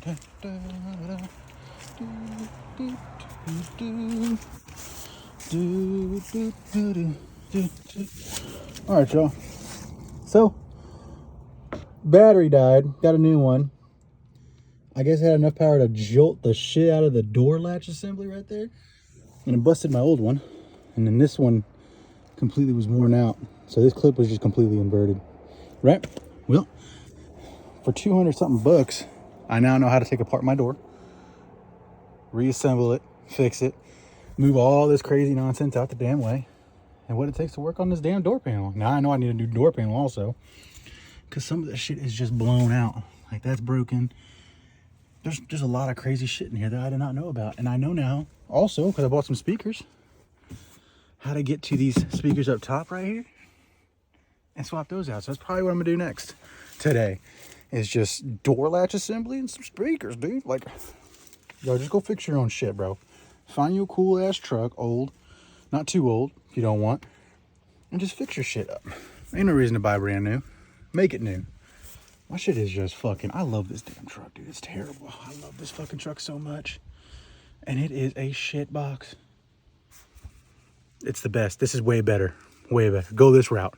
All right, y'all. So, battery died. Got a new one. I guess I had enough power to jolt the shit out of the door latch assembly right there. And it busted my old one. And then this one completely was worn out. So this clip was just completely inverted. Right? Well, for 200 something bucks, I now know how to take apart my door, reassemble it, fix it, move all this crazy nonsense out the damn way, and what it takes to work on this damn door panel. Now I know I need a new door panel also, because some of this shit is just blown out. Like, that's broken. There's a lot of crazy shit in here that I did not know about. And I know now also, because I bought some speakers, how to get to these speakers up top right here and swap those out. So that's probably what I'm gonna do next today, is just door latch assembly and some speakers, dude. Like, yo, just go fix your own shit, bro. Find you a cool ass truck, old, not too old if you don't want, and just fix your shit up. Ain't no reason to buy brand new. Make it new. My shit is just fucking, I love this damn truck, dude. It's terrible. I love this fucking truck so much. And it is a shit box. It's the best. This is way better. Way better. Go this route.